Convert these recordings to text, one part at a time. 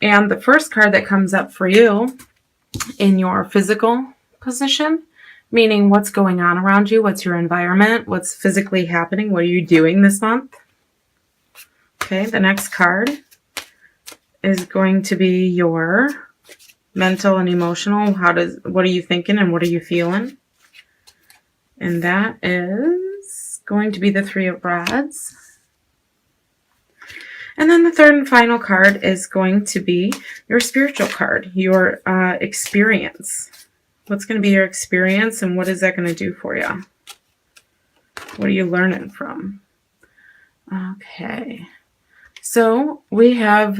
And the first card that comes up for you in your physical position, meaning what's going on around you, what's your environment, what's physically happening, what are you doing this month? Okay, the next card is going to be your mental and emotional. What are you thinking and what are you feeling? And that is going to be the Three of Rods. And then the third and final card is going to be your spiritual card, your experience. What's going to be your experience and what is that going to do for you? What are you learning from? Okay. So we have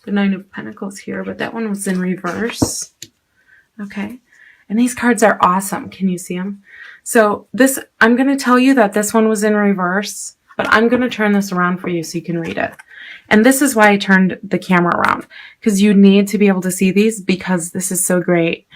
the Nine of Pentacles here, but that one was in reverse. Okay. And these cards are awesome. Can you see them? So this, I'm going to tell you that this one was in reverse, but I'm going to turn this around for you so you can read it. And this is why I turned the camera around, because you need to be able to see these because this is so great.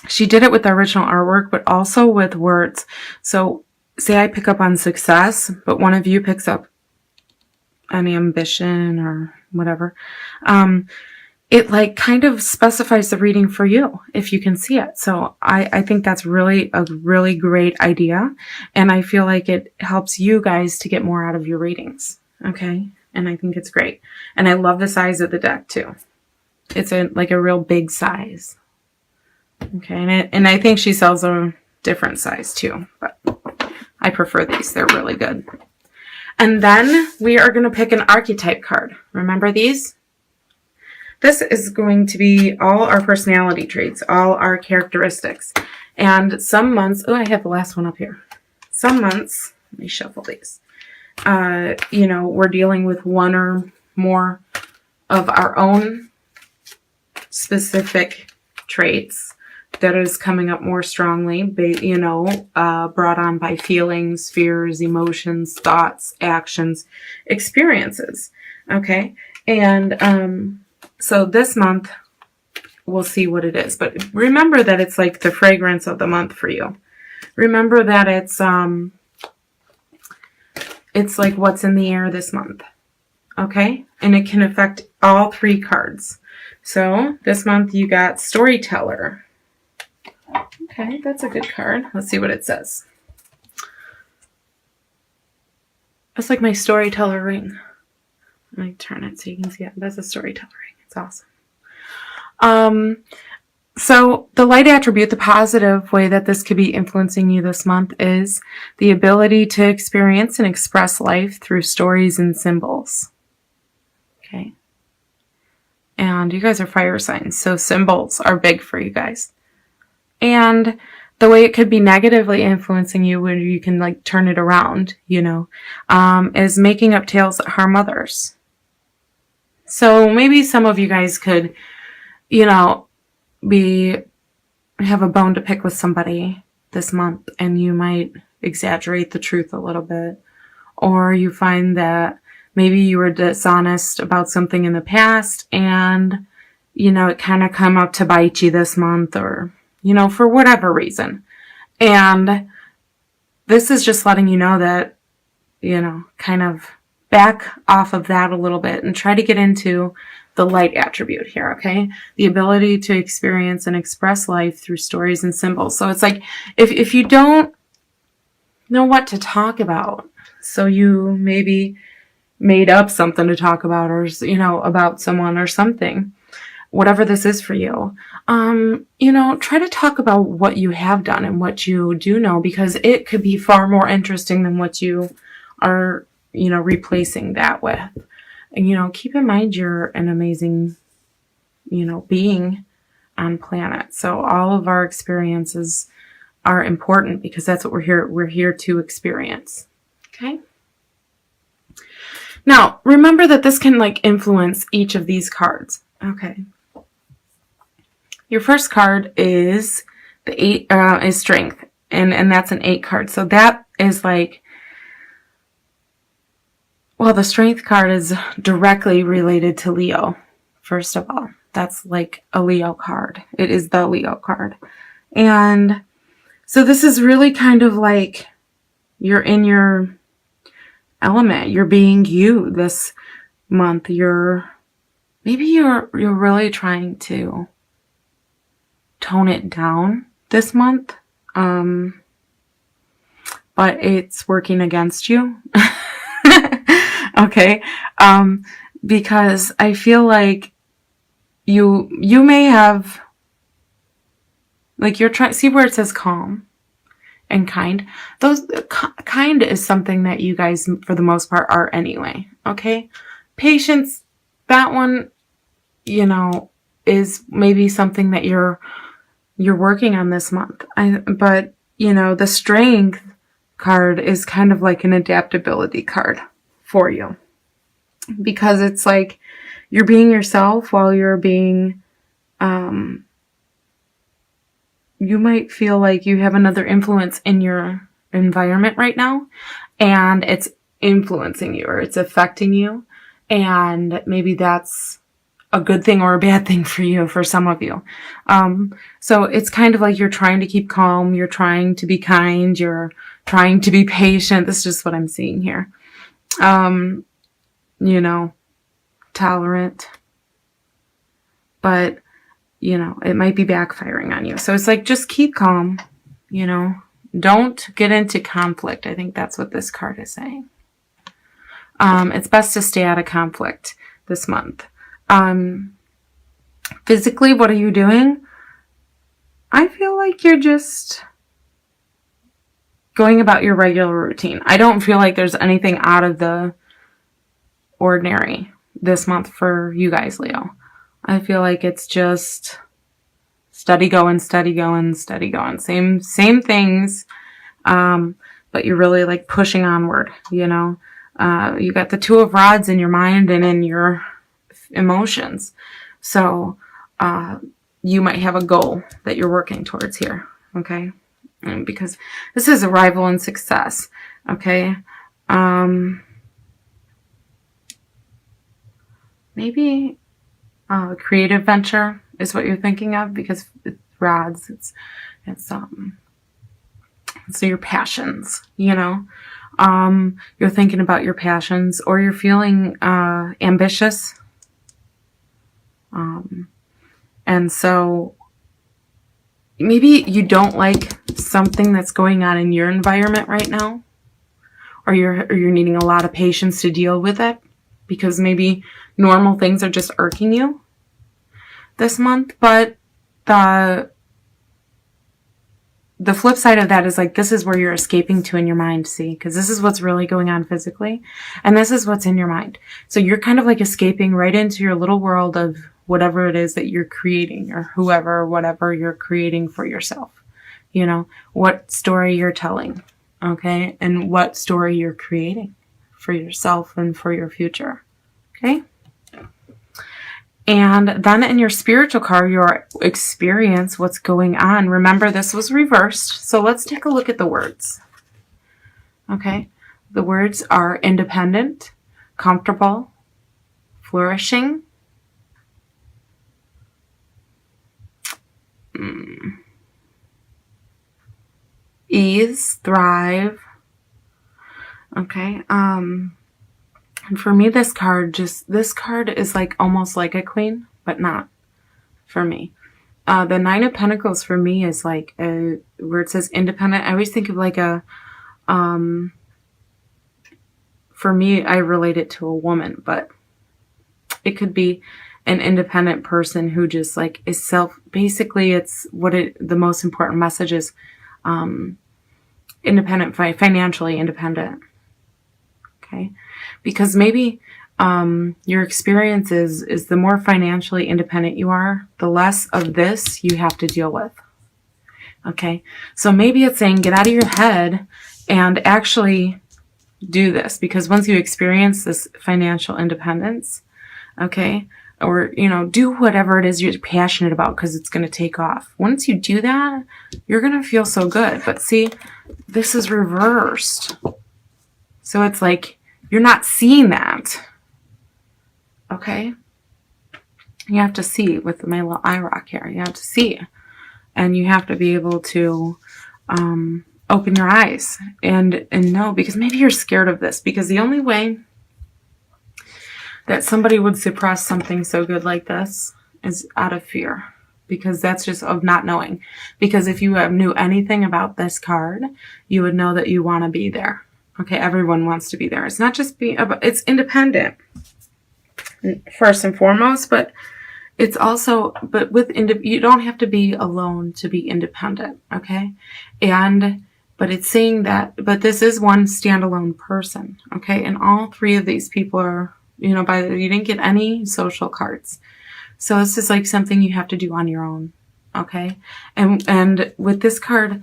She did it with the original artwork, but also with words. So say I pick up on success, but one of you picks up on ambition or whatever. It like kind of specifies the reading for you if you can see it. So I think that's really a really great idea. And I feel like it helps you guys to get more out of your readings. Okay. And I think it's great. And I love the size of the deck too. It's like a real big size. Okay. And I think she sells a different size too, but I prefer these. They're really good. And then we are going to pick an archetype card. Remember these? This is going to be all our personality traits, all our characteristics. And some months, oh, I have the last one up here. Some months, let me shuffle these. We're dealing with one or more of our own specific traits that is coming up more strongly, brought on by feelings, fears, emotions, thoughts, actions, experiences. Okay. And, so this month, we'll see what it is. But remember that it's like the fragrance of the month for you. Remember that it's like what's in the air this month. Okay? And it can affect all three cards. So this month you got Storyteller. Okay, that's a good card. Let's see what it says. It's like my Storyteller ring. Let me turn it so you can see it. That's a Storyteller ring. It's awesome. So the light attribute, the positive way that this could be influencing you this month is the ability to experience and express life through stories and symbols. Okay. And you guys are fire signs, so symbols are big for you guys. And the way it could be negatively influencing you, where you can like turn it around, is making up tales that harm others. So maybe some of you guys could, have a bone to pick with somebody this month and you might exaggerate the truth a little bit. Or you find that maybe you were dishonest about something in the past and, it kind of come up to bite you this month or, for whatever reason. And this is just letting you know that, kind of back off of that a little bit and try to get into the light attribute here, okay? The ability to experience and express life through stories and symbols. So it's like, if you don't know what to talk about, so you maybe made up something to talk about or, about someone or something, whatever this is for you, try to talk about what you have done and what you do know, because it could be far more interesting than what you are replacing that with. And, keep in mind you're an amazing, being on planet. So all of our experiences are important because that's what we're here to experience. Okay. Now, remember that this can influence each of these cards. Okay. Your first card is the 8, is Strength. And that's an 8 card. So that is the Strength card is directly related to Leo, first of all. That's like a Leo card. It is the Leo card. And so this is really kind of like you're in your element. You're being you this month. Maybe you're really trying to tone it down this month. But it's working against you. Okay. Because I feel like you may have, like, you're trying, see where it says calm and kind? Those, kind is something that you guys, for the most part, are anyway. Okay. Patience, that one, you know, is maybe something that you're working on this month. But, you know, the strength card is kind of like an adaptability card for you, because it's like you're being yourself while you're being, you might feel like you have another influence in your environment right now, and it's influencing you or it's affecting you. And maybe that's a good thing or a bad thing for you, for some of you. So it's kind of like you're trying to keep calm, you're trying to be kind, you're trying to be patient. This is just what I'm seeing here. You know, tolerant, but, you know, it might be backfiring on you. So it's like, just keep calm, you know, don't get into conflict. I think that's what this card is saying. It's best to stay out of conflict this month. Physically, what are you doing? I feel like you're just going about your regular routine. I don't feel like there's anything out of the ordinary this month for you guys, Leo. I feel like it's just steady going, steady going, steady going. Same things. But you're really like pushing onward, you know. You got the Two of Rods in your mind and in your emotions. So, you might have a goal that you're working towards here. Okay. Because this is arrival and success. Okay. Maybe a creative venture is what you're thinking of, because it's rods. So your passions, you know, you're thinking about your passions, or you're feeling, ambitious. And so maybe you don't like something that's going on in your environment right now, or you're needing a lot of patience to deal with it, because maybe normal things are just irking you this month. But the flip side of that is like, this is where you're escaping to in your mind, see, because this is what's really going on physically, and this is what's in your mind. So you're kind of like escaping right into your little world of whatever it is that you're creating, or whatever you're creating for yourself. You know, what story you're telling, okay, and what story you're creating for yourself and for your future, okay? And then in your spiritual card, your experience, what's going on. Remember, this was reversed. So let's take a look at the words. Okay. The words are independent, comfortable, flourishing, ease, thrive. Okay. And for me, this card is like almost like a queen, but not for me. The Nine of Pentacles for me is like where it says independent. I always think of like a, for me, I relate it to a woman, but it could be an independent person who just like is basically it's the most important message is, independent, financially independent. Okay. Because maybe, your experience is the more financially independent you are, the less of this you have to deal with. Okay. So maybe it's saying, get out of your head and actually do this, because once you experience this financial independence, okay, or, you know, do whatever it is you're passionate about, because it's going to take off. Once you do that, you're going to feel so good. But see, this is reversed. So it's like, you're not seeing that. Okay. You have to see with my little eye rock here. You have to see. And you have to be able to open your eyes and know, because maybe you're scared of this, because the only way that somebody would suppress something so good like this is out of fear, because that's just of not knowing. Because if you knew anything about this card, you would know that you want to be there. Okay, everyone wants to be there. It's not just it's independent first and foremost, but it's also, but you don't have to be alone to be independent, okay? But it's saying that, but this is one standalone person, okay? And all three of these people are, you didn't get any social cards. So this is like something you have to do on your own, okay? And with this card,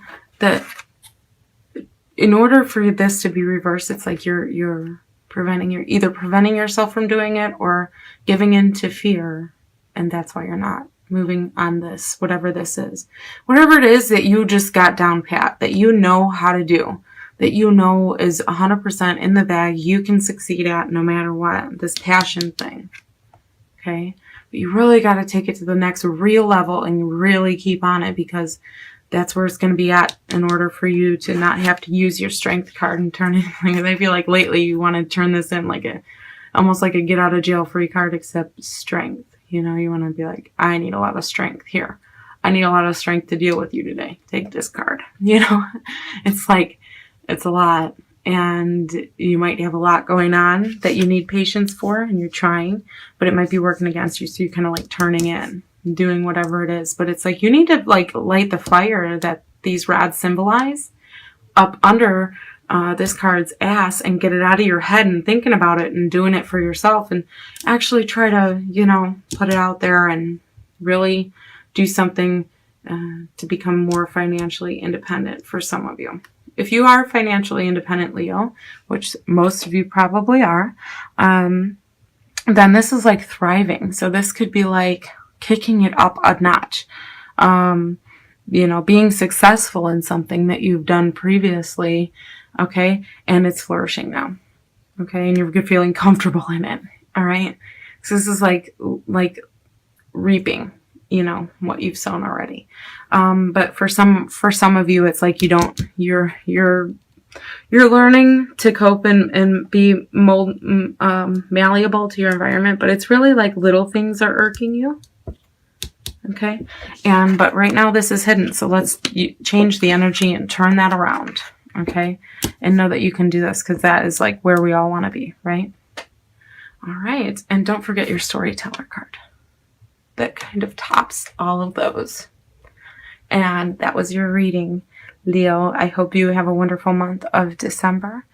in order for this to be reversed, it's like you're either preventing yourself from doing it or giving in to fear, and that's why you're not moving on this, whatever this is. Whatever it is that you just got down pat, that you know how to do, that you know is 100% in the bag, you can succeed at no matter what, this passion thing, okay? But you really got to take it to the next real level and really keep on it, because that's where it's going to be at in order for you to not have to use your strength card and turn it. I feel like lately you want to turn this in like almost like a get out of jail free card, except strength. You want to be like, I need a lot of strength here. I need a lot of strength to deal with you today. Take this card. It's like, it's a lot. And you might have a lot going on that you need patience for, and you're trying, but it might be working against you. So you're kind of like turning in, doing whatever it is. But it's like you need to like light the fire that these rods symbolize up under this card's ass, and get it out of your head and thinking about it and doing it for yourself, and actually try to, put it out there and really do something to become more financially independent for some of you. If you are financially independent, Leo, which most of you probably are, then this is like thriving. So this could be like kicking it up a notch. Being successful in something that you've done previously, okay, and it's flourishing now, okay, and you're feeling comfortable in it, all right? So this is like reaping, what you've sown already. But for some of you, it's like you're learning to cope and be malleable to your environment, but it's really like little things are irking you. Okay. But right now this is hidden. So let's change the energy and turn that around. Okay. And know that you can do this, because that is like where we all want to be, right? All right. And don't forget your storyteller card. That kind of tops all of those. And that was your reading, Leo. I hope you have a wonderful month of December.